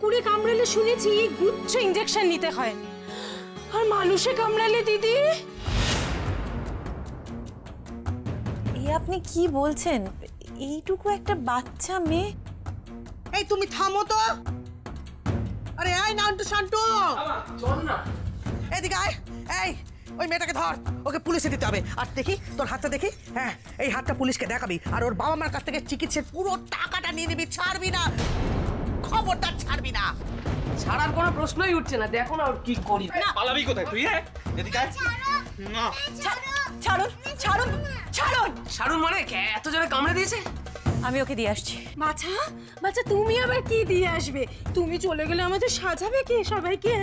কুকুরে কামড়ালে শুনেছি গুচ্ছ ইনজেকশন নিতে হয়, আর মানুষে কামড়ালে দিদি। এই আপনি কি বলছেন? এইটুকু একটা বাচ্চা মেয়ে। এই তুমি থামো তো। আরে আয় নান্টু শান্টু, চল না এদিকে আয়। এই ওই মেয়েটাকে ধর, ওকে পুলিশে দিতে হবে। আর দেখি তোর হাতটা দেখি। হ্যাঁ, এই হাতটা পুলিশকে দেখাবি, আর ওর বাবা মার কাছ থেকে চিকিৎসার পুরো টাকাটা নিয়ে নিবি। ছাড়বি না, খবরদার ছাড়বি না। ছাড়ার কোনো প্রশ্নই উঠছে না। দেখো না ওর কি করি। পালাবি কোথায় তুই? এদিকে আয়। ছাড়ুন ছাড়ুন ছাড়ুন। শারুন মানে এত জোরে কামড়ে দিয়েছে? আমি ওকে দিয়ে আসছি। বাছা বাছা, তুমি আবার কি দিয়ে আসবে? তুমি চলে গেলে আমাদের সাজাবে কে সবাইকে?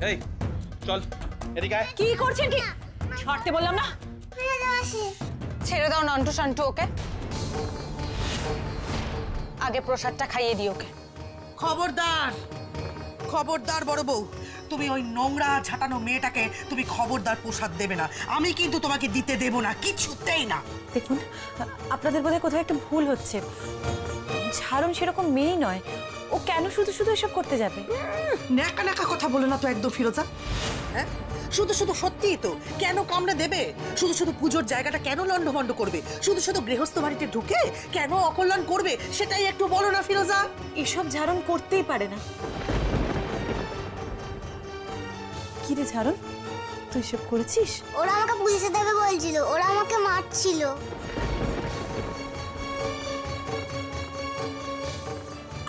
এই চল এদিকে আয়। কি করছেন কি? ছাড়তে বললাম না। ছেড়ে দাও নান্টু শান্টু ওকে। আগে প্রসাদটা খাইয়ে দিও ওকে। খবরদার খবরদার বড় বউ, তুমি ওই নোংরা ঝাঁটানো মেয়েটাকে তুমি খবরদার প্রসাদ দেবে না। আমি কিন্তু তোমাকে দিতে দেব না, কিছুতেই না। দেখুন, আপনাদের বোধহয় কোথাও একটা ভুল হচ্ছে। ঝাড়ুন সেরকম মেয়েই নয়, ও কেন শুধু শুধু এসব করতে যাবে? ন্যাকা ন্যাকা কথা বলে না তো একদম ফিরোজা। হ্যাঁ, শুধু শুধু সত্যিই তো কেন কামড়ে দেবে? শুধু শুধু পুজোর জায়গাটা কেন লন্ডভন্ড করবে? শুধু শুধু গৃহস্থ বাড়িতে ঢুকে কেন অকল্যাণ করবে? সেটাই একটু বলো না ফিরোজা। এসব ঝাড়ন করতেই পারে না। কি রে ঝাড়ন, তুই সব করেছিস? ওরা আমাকে পুলিশে দেবে বলছিল, ওরা আমাকে মারছিল।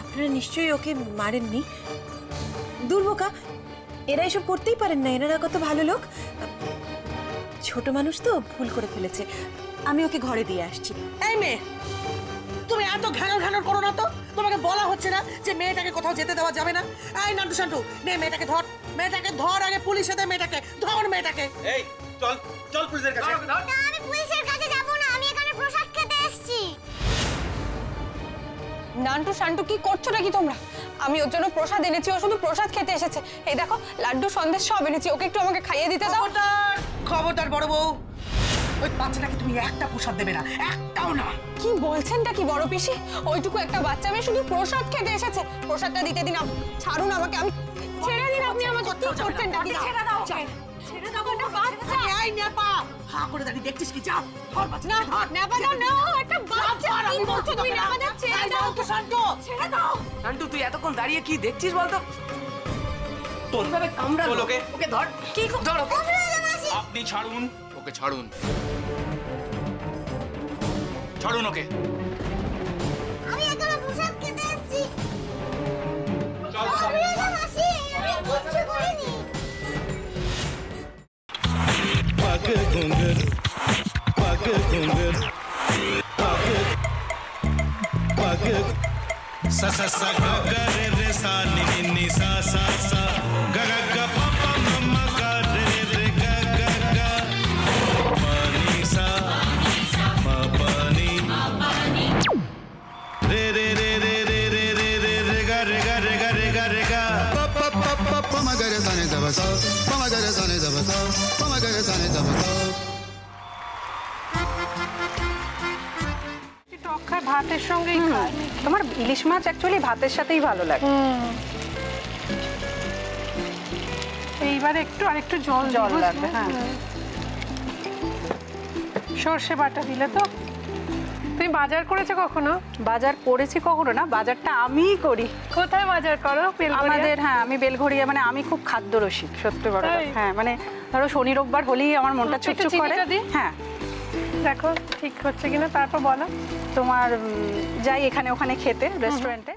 আপনারা নিশ্চয়ই ওকে মারেননি। দুর্বোকা, এরা এসব করতেই পারেন না। এনারা কত ভালো লোক। ছোট মানুষ তো ভুল করে ফেলেছে। আমি ওকে ঘরে দিয়ে আসছি। এই মেয়ে, তুমি এত ঘ্যানর ঘ্যানর করো না তো। তোমাকে বলা হচ্ছে না যে মেয়েটাকে কোথাও যেতে দেওয়া যাবে না? এই নান্টু শান্টু, নে মেয়েটাকে ধর, মেয়েটাকে ধর। আগে পুলিশে দে মেয়েটাকে, ধর মেয়েটাকে। এই চল চল পুলিশের কাছে। না, আমি পুলিশের কাছে যাব না, আমি এখানে প্রসাদ খেতে এসেছি। নান্টু শান্টু কি করছো নাকি তোমরা? আমি ওর জন্য প্রসাদ এনেছি, ও শুধু প্রসাদ খেতে এসেছে। এই দেখো লাড্ডু সন্দেশ সব এনেছি, ওকে একটু আমাকে খাইয়ে দিতে দাও। খবরদার খবরদার বড় বউ, ওই বাচ্চাটাকে তুমি একটা প্রসাদ দেবে না, একটাও না। কি বলছেনটা কি বড় পিসি? ওইটুকু একটা বাচ্চা মেয়ে শুধু প্রসাদ খেতে এসেছে। প্রসাদটা দিতে দিন, ছাড়ুন আমাকে। আমি ছেড়ে দিন, আপনি আমাকে কি করছেনটা কি? ছেড়ে দাও, ছেড়ে দাও। একটা বাচ্চা। এই নেপা, হা করে দাঁড়িয়ে দেখছিস কি? যা ধর বাচ্চা, না ধর। নেপা দাও, না একটা বাচ্চা। কি বলছো তুমি? নেপা দাও, ছেড়ে দাও। ছেড়ে দাও। শান্টু তুই এতক্ষণ দাঁড়িয়ে কি দেখছিস বলতো? কিভাবে কামড়ালো? ওকে ওকে ধর। কি ধর ওকে। আপনি ছাড়ুন ওকে, ছাড়ুন ছাড়ুন ওকে। আমি এখানে প্রসাদ খেতে এসেছি। চল মাসি, আমি কিচ্ছু করিনি। पग घुंघर पग घुंघर पग सा सा सा ग ग रे रे सा नि नि नि सा सा सा ग ग ग प प म म ग रे रे ग ग ग प नि सा म प नि रे रे रे रे रे रे रे रे रे ग रे ग रे ग रे ग रे ग प प प प प म ग रे सा नि द ब सा प म ग रे सा नि द ब सा प म ग रे सा नि द ब सा। ভাতের সঙ্গেই খায়। তোমার ইলিশ মাছ অ্যাকচুয়ালি ভাতের সাথেই ভালো লাগে। এইবারে একটু আরেকটু জল জল লাগবে। হ্যাঁ, সর্ষে বাটা দিলে তো। তুমি বাজার করেছো কখনো? বাজার করেছি কখনো না, বাজারটা আমিই করি। কোথায় বাজার করো? আমাদের, হ্যাঁ আমি বেলঘড়িয়া, মানে আমি খুব খাদ্যরসিক সত্যি বড়। হ্যাঁ মানে ধরো শনি রোববার হলেই আমার মনটা চুপচুপ করে। হ্যাঁ দেখো ঠিক হচ্ছে কিনা, তারপর বলো। তোমার যাই এখানে ওখানে খেতে রেস্টুরেন্টে।